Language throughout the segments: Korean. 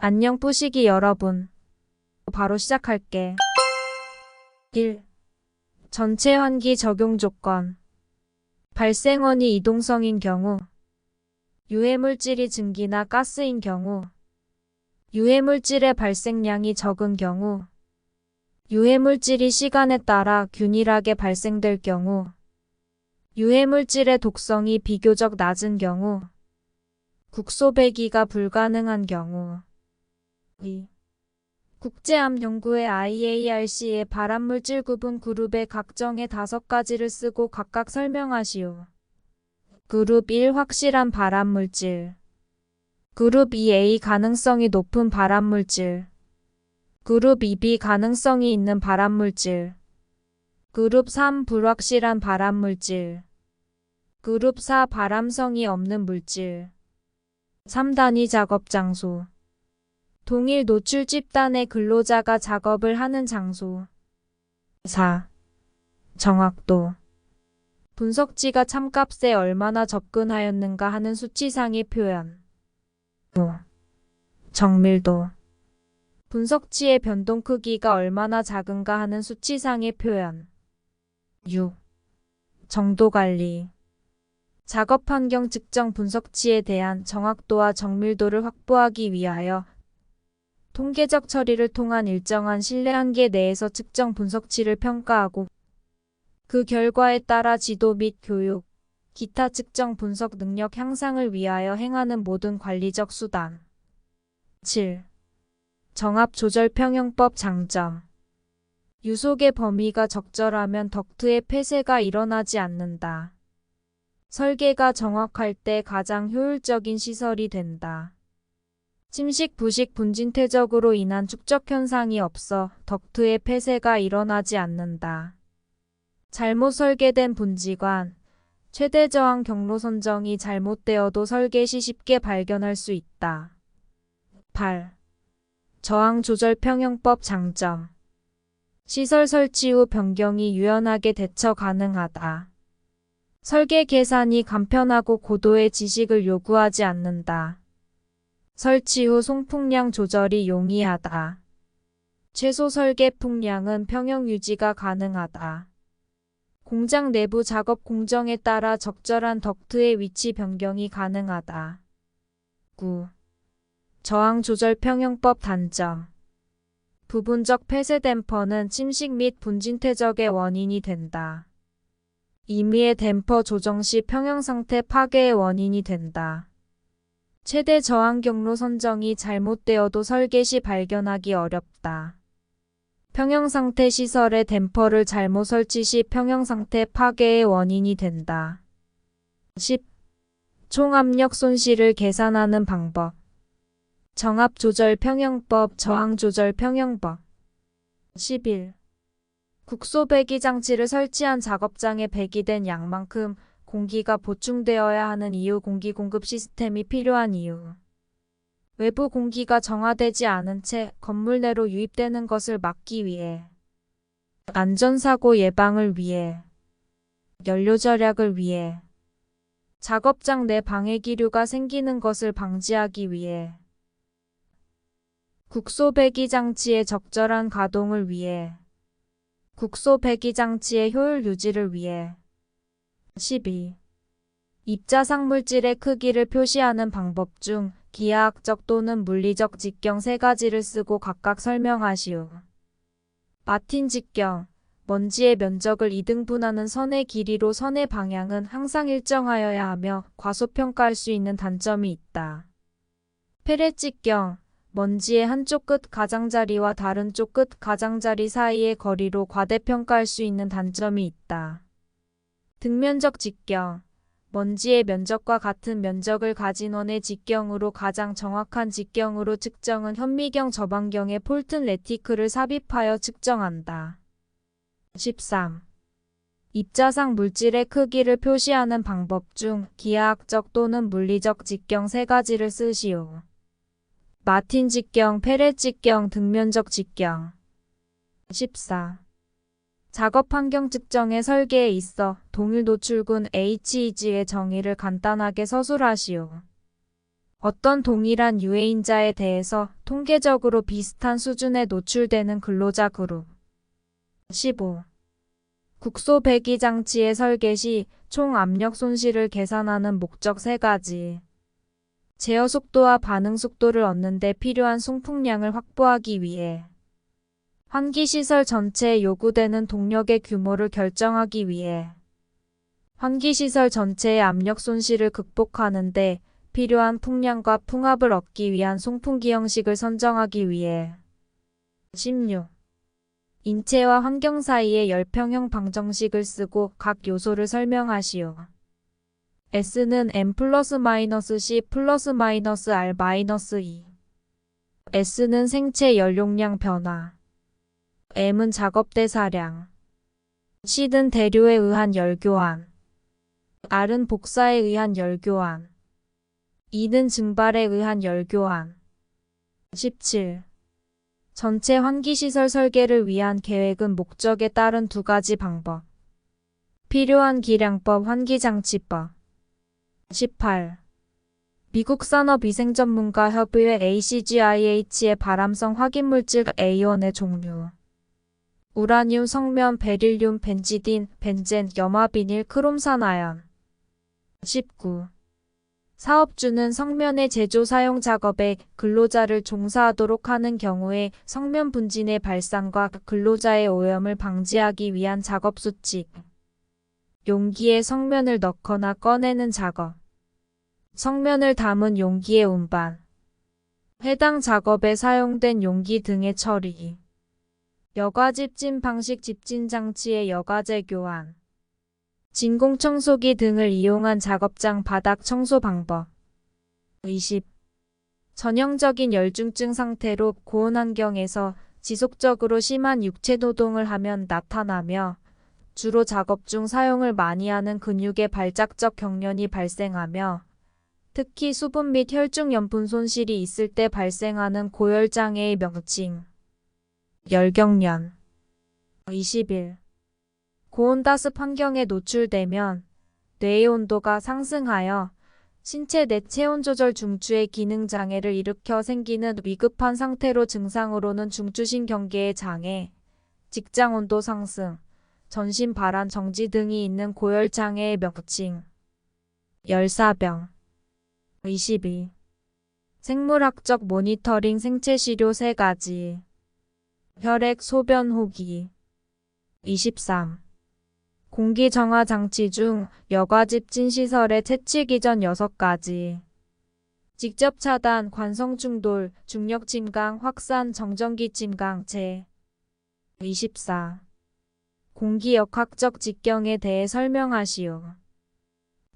안녕 뿌시기 여러분. 바로 시작할게. 1. 전체 환기 적용 조건. 발생원이 이동성인 경우, 유해물질이 증기나 가스인 경우, 유해물질의 발생량이 적은 경우, 유해물질이 시간에 따라 균일하게 발생될 경우, 유해물질의 독성이 비교적 낮은 경우, 국소 배기가 불가능한 경우. 2. 국제암연구회 IARC의 발암물질 구분 그룹의 각정의 5가지를 쓰고 각각 설명하시오. 그룹 1 확실한 발암물질. 그룹 2A 가능성이 높은 발암물질. 그룹 2B 가능성이 있는 발암물질. 그룹 3 불확실한 발암물질. 그룹 4 발암성이 없는 물질. 3단위 작업 장소. 동일 노출 집단의 근로자가 작업을 하는 장소. 4. 정확도. 분석지가 참값에 얼마나 접근하였는가 하는 수치상의 표현. 5. 정밀도. 분석치의 변동 크기가 얼마나 작은가 하는 수치상의 표현. 6. 정도관리. 작업 환경 측정 분석치에 대한 정확도와 정밀도를 확보하기 위하여 통계적 처리를 통한 일정한 신뢰 한계 내에서 측정 분석치를 평가하고 그 결과에 따라 지도 및 교육, 기타 측정 분석 능력 향상을 위하여 행하는 모든 관리적 수단. 7. 정압조절평형법 장점. 유속의 범위가 적절하면 덕트의 폐쇄가 일어나지 않는다. 설계가 정확할 때 가장 효율적인 시설이 된다. 침식, 부식, 분진 퇴적으로 인한 축적 현상이 없어 덕트의 폐쇄가 일어나지 않는다. 잘못 설계된 분지관, 최대 저항 경로 선정이 잘못되어도 설계 시 쉽게 발견할 수 있다. 8. 저항 조절 평형법 장점. 시설 설치 후 변경이 유연하게 대처 가능하다. 설계 계산이 간편하고 고도의 지식을 요구하지 않는다. 설치 후 송풍량 조절이 용이하다. 최소 설계 풍량은 평형 유지가 가능하다. 공장 내부 작업 공정에 따라 적절한 덕트의 위치 변경이 가능하다. 9. 저항 조절 평형법 단점. 부분적 폐쇄 댐퍼는 침식 및 분진 퇴적의 원인이 된다. 임의의 댐퍼 조정 시 평형 상태 파괴의 원인이 된다. 최대 저항 경로 선정이 잘못되어도 설계 시 발견하기 어렵다. 평형상태 시설의 댐퍼를 잘못 설치 시 평형상태 파괴의 원인이 된다. 10. 총압력 손실을 계산하는 방법. 정압조절 평형법, 저항조절 평형법. 11. 국소 배기 장치를 설치한 작업장에 배기된 양만큼 공기가 보충되어야 하는 이유. 공기 공급 시스템이 필요한 이유. 외부 공기가 정화되지 않은 채 건물 내로 유입되는 것을 막기 위해. 안전사고 예방을 위해. 연료 절약을 위해. 작업장 내 방해기류가 생기는 것을 방지하기 위해. 국소 배기 장치의 적절한 가동을 위해. 국소 배기 장치의 효율 유지를 위해. 12. 입자상 물질의 크기를 표시하는 방법 중 기하학적 또는 물리적 직경 3가지를 쓰고 각각 설명하시오. 마틴 직경. 먼지의 면적을 2등분하는 선의 길이로 선의 방향은 항상 일정하여야 하며 과소평가할 수 있는 단점이 있다. 페렛 직경. 먼지의 한쪽 끝 가장자리와 다른 쪽 끝 가장자리 사이의 거리로 과대평가할 수 있는 단점이 있다. 등면적 직경. 먼지의 면적과 같은 면적을 가진 원의 직경으로 가장 정확한 직경으로 측정은 현미경 저방경에 폴튼 레티클을 삽입하여 측정한다. 13. 입자상 물질의 크기를 표시하는 방법 중 기하학적 또는 물리적 직경 3가지를 쓰시오. 마틴 직경, 페렛 직경, 등면적 직경. 14. 작업 환경 측정의 설계에 있어 동일 노출군 HEG의 정의를 간단하게 서술하시오. 어떤 동일한 유해인자에 대해서 통계적으로 비슷한 수준에 노출되는 근로자 그룹. 15. 국소 배기 장치의 설계 시 총 압력 손실을 계산하는 목적 3가지. 제어 속도와 반응 속도를 얻는 데 필요한 송풍량을 확보하기 위해. 환기시설 전체에 요구되는 동력의 규모를 결정하기 위해. 환기시설 전체의 압력 손실을 극복하는 데 필요한 풍량과 풍압을 얻기 위한 송풍기 형식을 선정하기 위해. 16. 인체와 환경 사이의 열평형 방정식을 쓰고 각 요소를 설명하시오. S는 M+-C+-R-2. S는 생체 연용량 변화. M은 작업 대사량. C는 대류에 의한 열교환. R은 복사에 의한 열교환. E는 증발에 의한 열교환. 17. 전체 환기시설 설계를 위한 계획은 목적에 따른 2가지 방법. 필요한 기량법 환기장치법. 18. 미국 산업위생전문가협의회 ACGIH의 발암성 확인물질 A1의 종류. 우라늄, 성면, 베릴륨, 벤지딘, 벤젠, 염화비닐, 크롬산화연. 19. 사업주는 성면의 제조 사용 작업에 근로자를 종사하도록 하는 경우에 성면 분진의 발생과 근로자의 오염을 방지하기 위한 작업 수칙. 용기에 성면을 넣거나 꺼내는 작업. 성면을 담은 용기의 운반. 해당 작업에 사용된 용기 등의 처리. 여과 집진 방식 집진 장치의 여과제 교환. 진공 청소기 등을 이용한 작업장 바닥 청소 방법. 20. 전형적인 열중증 상태로 고온 환경에서 지속적으로 심한 육체 노동을 하면 나타나며 주로 작업 중 사용을 많이 하는 근육의 발작적 경련이 발생하며 특히 수분 및 혈중염분 손실이 있을 때 발생하는 고열장애의 명칭. 열경련. 21. 고온다습 환경에 노출되면 뇌의 온도가 상승하여 신체 내 체온 조절 중추의 기능 장애를 일으켜 생기는 위급한 상태로 증상으로는 중추신경계의 장애, 직장 온도 상승, 전신 발한 정지 등이 있는 고열 장애의 명칭. 열사병. 22. 생물학적 모니터링 생체 시료 3가지. 혈액 소변 호기. 23. 공기 정화 장치 중 여과 집진 시설의 채취 이전 6가지. 직접 차단, 관성 충돌, 중력 침강, 확산, 정전기 침강, 재. 24. 공기 역학적 직경에 대해 설명하시오.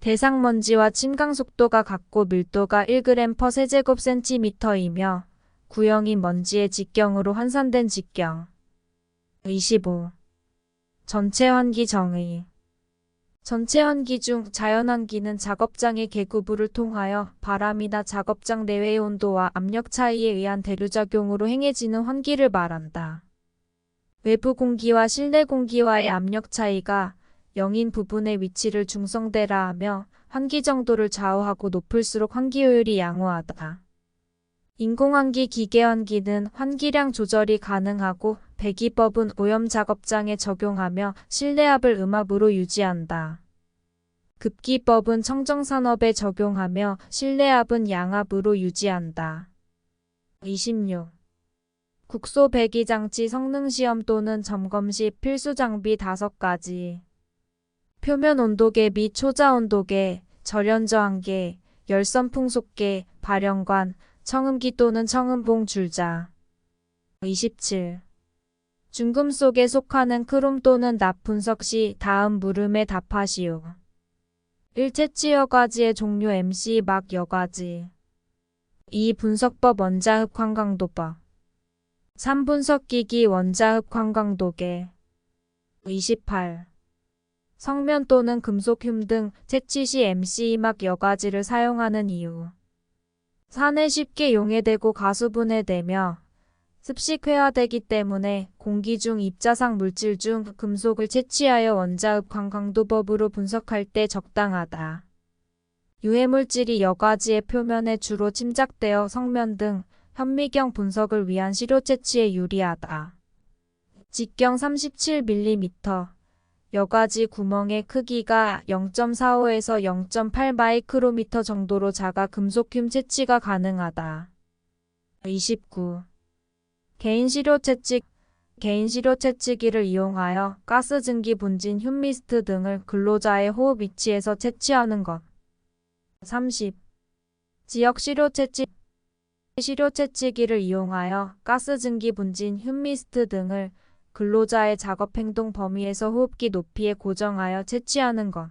대상 먼지와 침강 속도가 같고 밀도가 1g/세 세제곱센티미터이며 구형인 먼지의 직경으로 환산된 직경. 25. 전체 환기 정의. 전체 환기 중 자연환기는 작업장의 계구부를 통하여 바람이나 작업장 내외의 온도와 압력 차이에 의한 대류작용으로 행해지는 환기를 말한다. 외부 공기와 실내 공기와의 압력 차이가 0인 부분의 위치를 중성대라 하며 환기 정도를 좌우하고 높을수록 환기 효율이 양호하다. 인공환기 기계환기는 환기량 조절이 가능하고 배기법은 오염 작업장에 적용하며 실내압을 음압으로 유지한다. 급기법은 청정산업에 적용하며 실내압은 양압으로 유지한다. 26. 국소 배기장치 성능시험 또는 점검 시 필수 장비 5가지. 표면 온도계 및 초자 온도계, 절연저항계, 열선 풍속계, 발연관, 청음기 또는 청음봉 줄자. 27. 중금속에 속하는 크롬 또는 납 분석 시 다음 물음에 답하시오. 1. 채취 여과지의 종류 MC 막 여과지. 2. 분석법 원자흡 환광도법. 3. 분석기기 원자흡 환광도계. 28. 성면 또는 금속 흉 등 채취 시 MC 막 여과지를 사용하는 이유. 산에 쉽게 용해되고 가수분해되며 습식회화되기 때문에 공기 중 입자상 물질 중 금속을 채취하여 원자흡 관광도법으로 분석할 때 적당하다. 유해물질이 여과지의 표면에 주로 침착되어 성면 등 현미경 분석을 위한 시료 채취에 유리하다. 직경 37mm, 여과지 구멍의 크기가 0.45에서 0.8 마이크로미터 정도로 작아 금속흉 채취가 가능하다. 29. 개인 시료 채취. 개인 시료 채취기를 이용하여 가스 증기 분진 흉미스트 등을 근로자의 호흡 위치에서 채취하는 것. 30. 지역 시료 채취. 시료 채취기를 이용하여 가스 증기 분진 흉미스트 등을 근로자의 작업 행동 범위에서 호흡기 높이에 고정하여 채취하는 것.